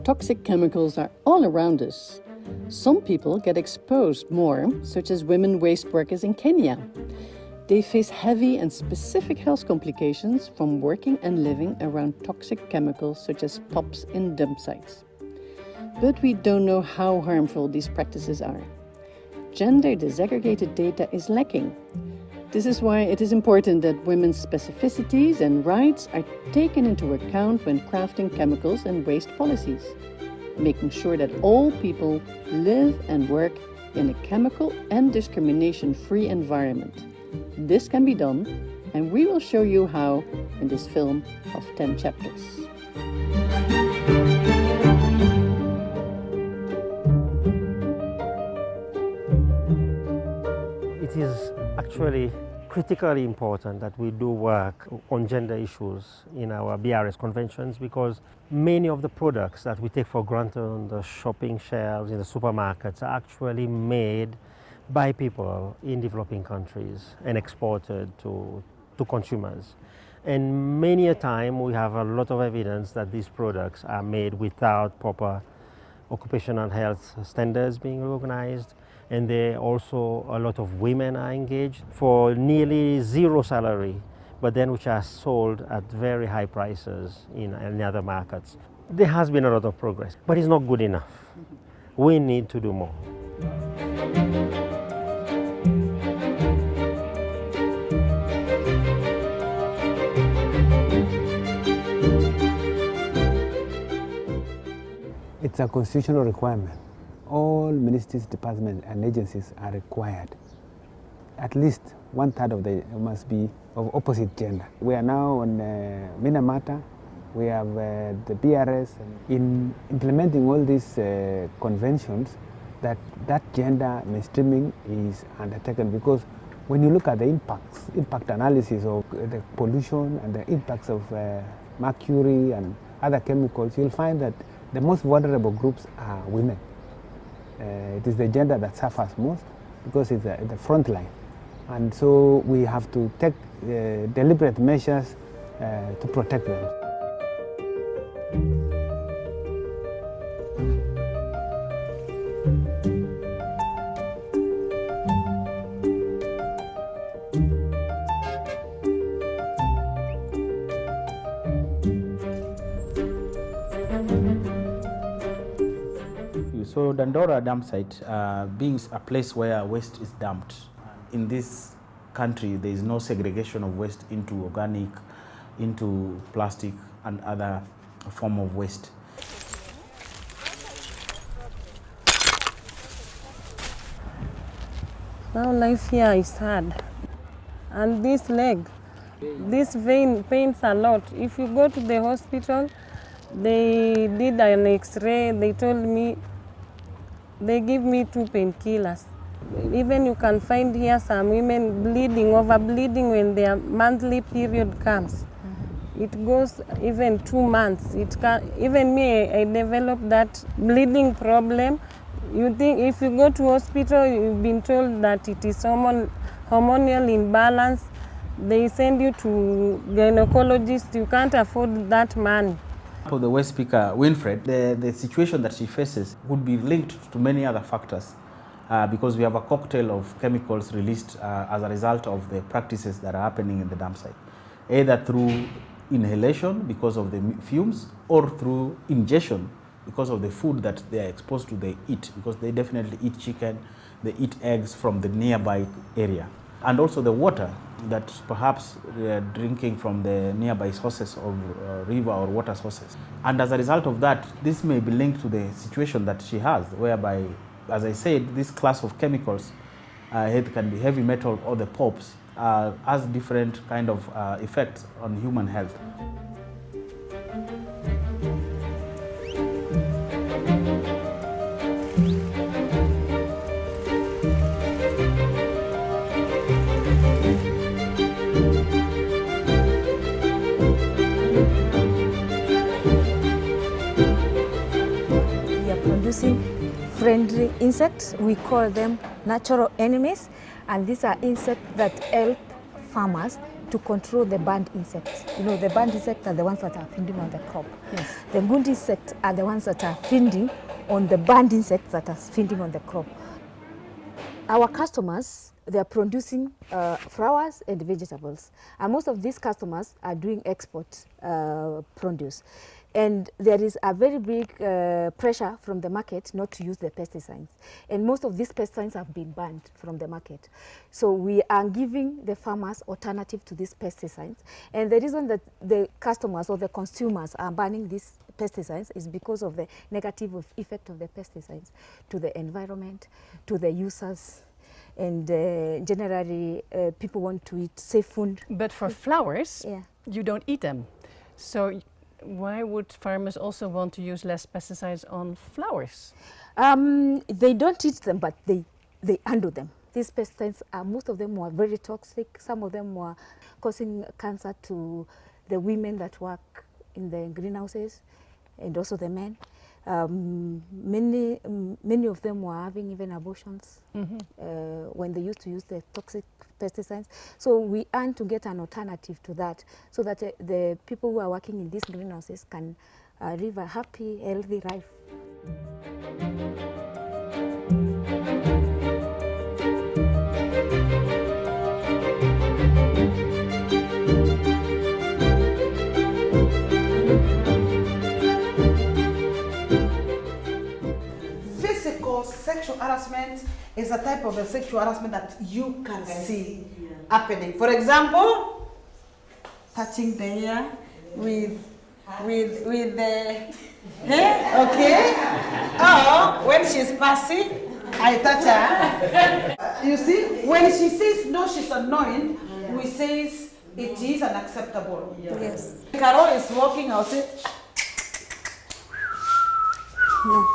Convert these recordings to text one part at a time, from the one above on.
Toxic chemicals are all around us. Some people get exposed more, such as women waste workers in Kenya. They face heavy and specific health complications from working and living around toxic chemicals such as POPs in dump sites. But we don't know how harmful these practices are. Gender desegregated data is lacking. This is why it is important that women's specificities and rights are taken into account when crafting chemicals and waste policies, making sure that all people live and work in a chemical and discrimination-free environment. This can be done, and we will show you how in this film of 10 chapters. It is actually critically important that we do work on gender issues in our BRS conventions, because many of the products that we take for granted on the shopping shelves in the supermarkets are actually made by people in developing countries and exported to consumers. And many a time we have a lot of evidence that these products are made without proper occupational health standards being recognized. And there also a lot of women are engaged for nearly zero salary, but then which are sold at very high prices in other markets. There has been a lot of progress, but it's not good enough. We need to do more. It's a constitutional requirement. All ministries, departments, and agencies are required. At least 1/3 of them must be of opposite gender. We are now on Minamata. We have the BRS. In implementing all these conventions, that gender mainstreaming is undertaken, because when you look at the impact analysis of the pollution and the impacts of mercury and other chemicals, you'll find that the most vulnerable groups are women. It is the gender that suffers most because it's the front line. And so we have to take deliberate measures to protect them. So Dandora dump site being a place where waste is dumped. In this country, there is no segregation of waste into organic, into plastic and other form of waste. Now life here is hard. And this leg, this vein pains a lot. If you go to the hospital, they did an X-ray, they told me, they give me 2 painkillers. Even you can find here some women bleeding, overbleeding when their monthly period comes. It goes even 2 months. Even me, I developed that bleeding problem. You think if you go to hospital, you've been told that it is hormonal imbalance. They send you to gynecologist. You can't afford that money. For the West Speaker, Winfred, the situation that she faces would be linked to many other factors because we have a cocktail of chemicals released as a result of the practices that are happening in the dump site, either through inhalation because of the fumes or through ingestion because of the food that they are exposed to, they eat, because they definitely eat chicken, they eat eggs from the nearby area. And also the water that perhaps they are drinking from the nearby sources of river or water sources. And as a result of that, this may be linked to the situation that she has, whereby, as I said, this class of chemicals, it can be heavy metal or the POPs, has different kind of effects on human health. Friendly insects, we call them natural enemies, and these are insects that help farmers to control the band insects. You know, the band insects are the ones that are feeding on the crop. Yes. The good insects are the ones that are feeding on the band insects that are feeding on the crop. Our customers, they are producing flowers and vegetables. And most of these customers are doing export produce. And there is a very big pressure from the market not to use the pesticides. And most of these pesticides have been banned from the market. So we are giving the farmers alternative to these pesticides. And the reason that the customers or the consumers are banning these pesticides is because of the negative effect of the pesticides to the environment, to the users, and generally people want to eat safe food. But for flowers, Yeah. you don't eat them. So why would farmers also want to use less pesticides on flowers? They don't eat them, but they handle them. These pesticides, most of them were very toxic. Some of them were causing cancer to the women that work in the greenhouses and also the men. Many of them were having even abortions when they used to use the toxic pesticides. So we aim to get an alternative to that, so that the people who are working in these greenhouses can live a happy, healthy life. Sexual harassment is a type of a sexual harassment that you can see happening. For example, touching the hair with the hair, okay? Or when she's passing, I touch her. You see, when she says no, she's annoying, we say it is unacceptable. Yes. Carol is walking, I'll say, No.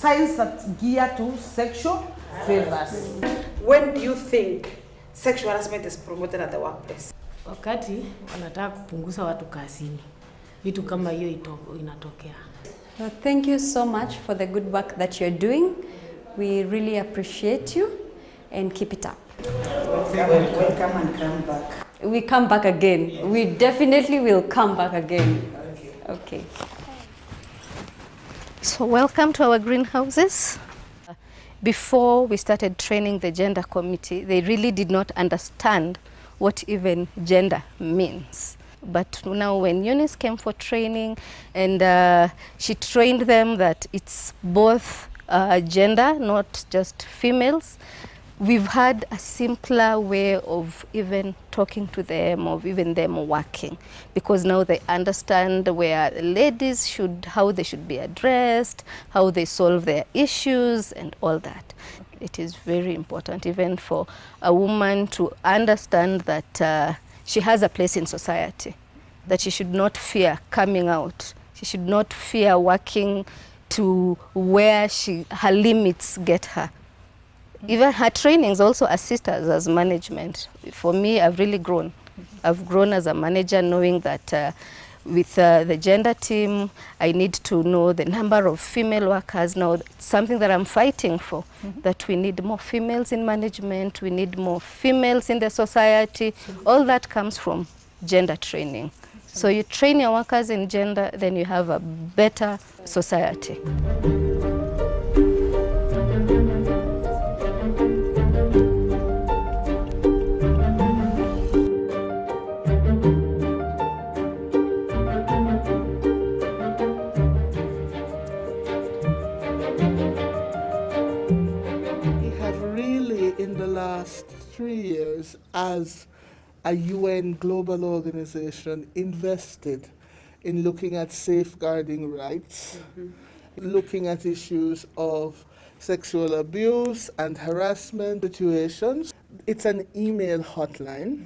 signs that gear to sexual favors. When do you think sexual harassment is promoted at the workplace? Wakati wanataka kupunguza watu kazini, vitu kama hiyo inatokea. Well, thank you so much for the good work that you're doing. We really appreciate you and keep it up. Welcome and come back. We come back again. We definitely will come back again. Okay. So welcome to our greenhouses. Before we started training the gender committee, they really did not understand what even gender means. But now when Eunice came for training and she trained them that it's both gender, not just females, we've had a simpler way of even talking to them, of even them working, because now they understand where the ladies how they should be addressed, how they solve their issues and all that. It is very important even for a woman to understand that she has a place in society, that she should not fear coming out. She should not fear working to where her limits get her. Even her trainings also assist us as management. For me, I've really grown. I've grown as a manager, knowing that with the gender team, I need to know the number of female workers. Now, it's something that I'm fighting for, that we need more females in management, we need more females in the society. All that comes from gender training. So you train your workers in gender, then you have a better society. In the last 3 years, as a UN global organization, invested in looking at safeguarding rights, looking at issues of sexual abuse and harassment situations. It's an email hotline.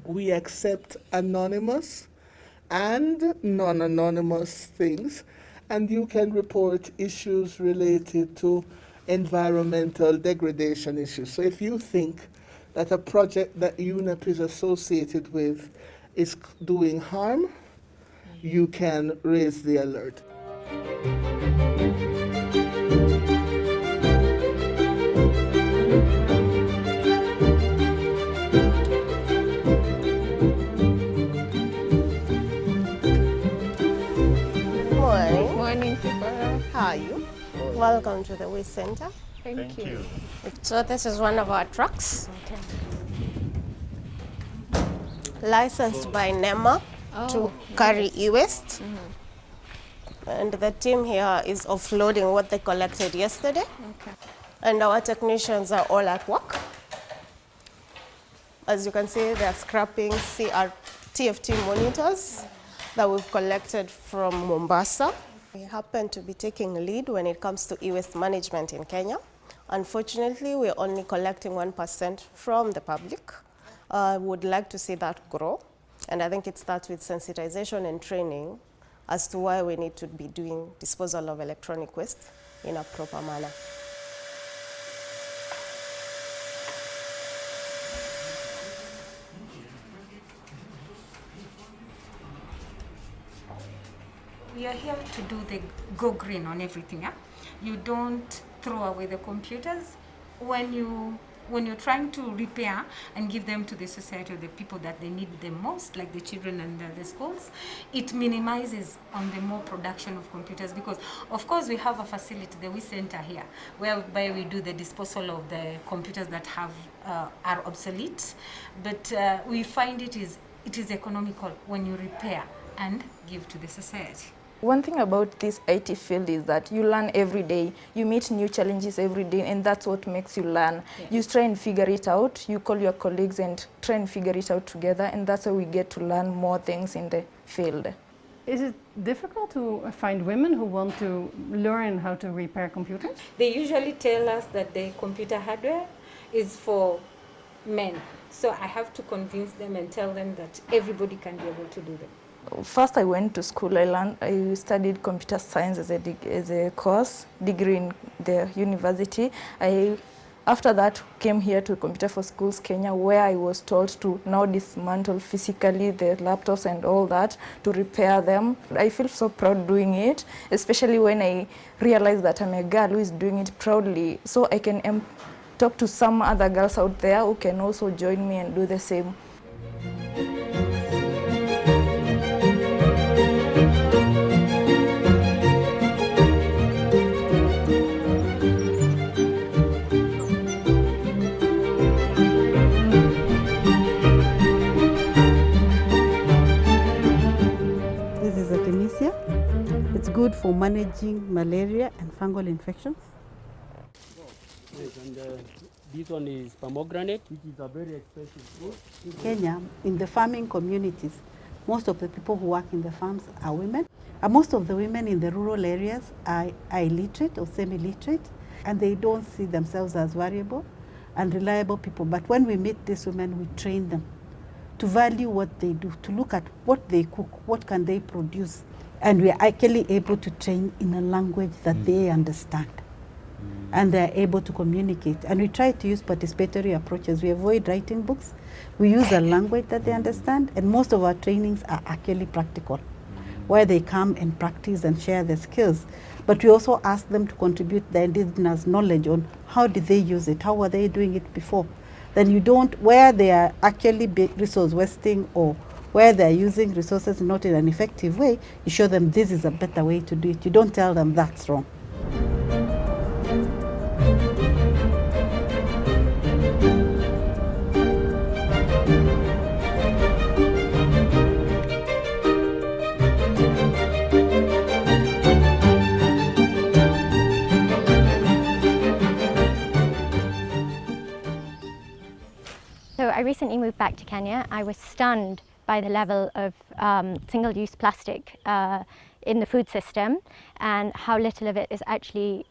We accept anonymous and non-anonymous things, and you can report issues related to environmental degradation issues. So if you think that a project that UNEP is associated with is doing harm, you can raise the alert. Welcome to the Waste Center. Thank you. So this is one of our trucks. Licensed by NEMA to carry e-waste. And the team here is offloading what they collected yesterday. And our technicians are all at work. As you can see, they are scrapping TFT monitors that we've collected from Mombasa. We happen to be taking lead when it comes to e-waste management in Kenya. Unfortunately, we're only collecting 1% from the public. I would like to see that grow. And I think it starts with sensitization and training as to why we need to be doing disposal of electronic waste in a proper manner. We are here to do the go green on everything. Yeah? You don't throw away the computers when you're trying to repair and give them to the society or the people that they need them most, like the children and the schools. It minimizes on the more production of computers because, of course, we have a facility, the Waste Center here, whereby we do the disposal of the computers that are obsolete. But we find it is economical when you repair and give to the society. One thing about this IT field is that you learn every day. You meet new challenges every day, and that's what makes you learn. Yes. You try and figure it out. You call your colleagues and try and figure it out together, and that's how we get to learn more things in the field. Is it difficult to find women who want to learn how to repair computers? They usually tell us that the computer hardware is for men. So I have to convince them and tell them that everybody can be able to do them. First I went to school. I studied computer science as a course, degree in the university. After that came here to Computer for Schools Kenya, where I was told to now dismantle physically the laptops and all that to repair them. I feel so proud doing it, especially when I realize that I'm a girl who is doing it proudly, so I can talk to some other girls out there who can also join me and do the same. It's good for managing malaria and fungal infections. Yes, and this one is pomegranate, which is a very expensive fruit. In Kenya, in the farming communities, most of the people who work in the farms are women. And most of the women in the rural areas are illiterate or semi-literate, and they don't see themselves as valuable and reliable people. But when we meet these women, we train them to value what they do, to look at what they cook, what can they produce. And we are actually able to train in a language that they understand. And they are able to communicate. And we try to use participatory approaches. We avoid writing books. We use a language that they understand. And most of our trainings are actually practical, where they come and practice and share their skills. But we also ask them to contribute their indigenous knowledge on how did they use it, how were they doing it before. Then you don't, where they are actually resource wasting or where they're using resources not in an effective way, you show them this is a better way to do it. You don't tell them that's wrong. So I recently moved back to Kenya. I was stunned by the level of single-use plastic in the food system and how little of it is actually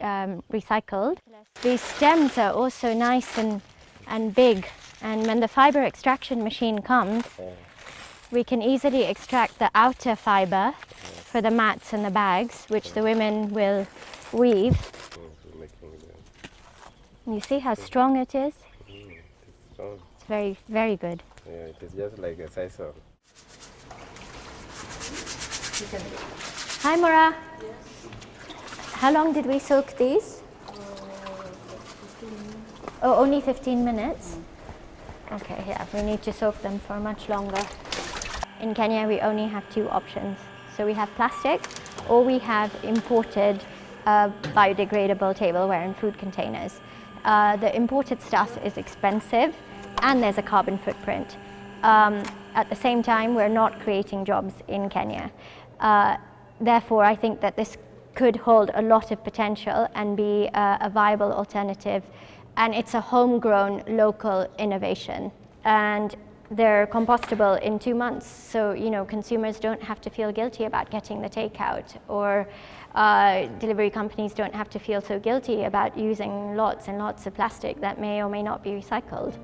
recycled. These stems are also nice and big, and when the fibre extraction machine comes, we can easily extract the outer fibre for the mats and the bags, which the women will weave. You see how strong it is? It's very, very good. Yeah, it is just like a sisal. Hi, Mora. Yes. How long did we soak these? 15 minutes. Oh, only 15 minutes? Okay, yeah, we need to soak them for much longer. In Kenya, we only have two options. So we have plastic, or we have imported biodegradable tableware and food containers. The imported stuff is expensive and there's a carbon footprint. At the same time, we're not creating jobs in Kenya. Therefore, I think that this could hold a lot of potential and be a viable alternative. And it's a homegrown local innovation. And they're compostable in 2 months. So, consumers don't have to feel guilty about getting the takeout, or delivery companies don't have to feel so guilty about using lots and lots of plastic that may or may not be recycled.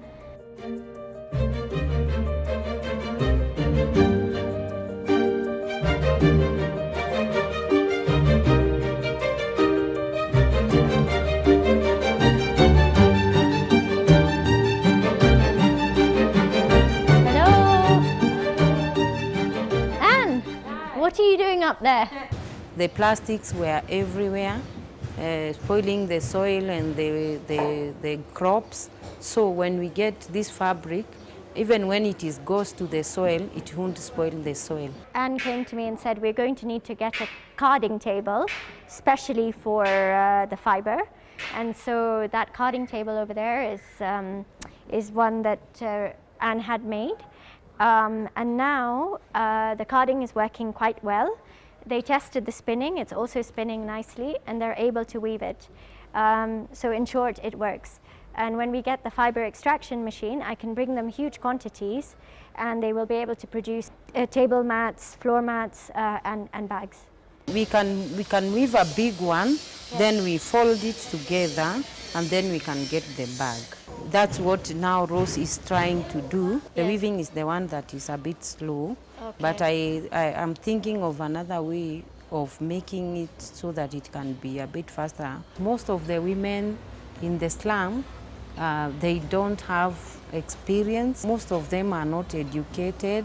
What are you doing up there? The plastics were everywhere, spoiling the soil and the crops. So when we get this fabric, even when it goes to the soil, it won't spoil the soil. Anne came to me and said, we're going to need to get a carding table, especially for the fiber. And so that carding table over there is one that Anne had made. And now the carding is working quite well. They tested the spinning, it's also spinning nicely, and they're able to weave it. So in short, it works. And when we get the fiber extraction machine, I can bring them huge quantities, and they will be able to produce table mats, floor mats, and bags. We can weave a big one, then we fold it together, and then we can get the bag. That's what now Rose is trying to do. The weaving is the one that is a bit slow, but I am thinking of another way of making it so that it can be a bit faster. Most of the women in the slum, they don't have experience. Most of them are not educated.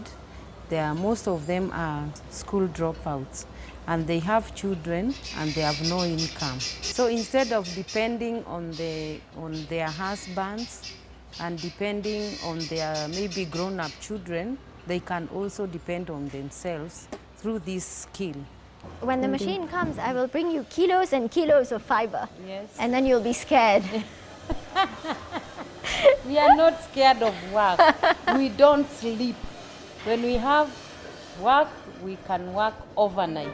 Most of them are school dropouts. And they have children and they have no income. So instead of depending on their husbands and depending on their maybe grown-up children, they can also depend on themselves through this skill. When the machine comes, I will bring you kilos and kilos of fiber. Yes. And then you'll be scared. We are not scared of work. We don't sleep. When we have work, we can work overnight.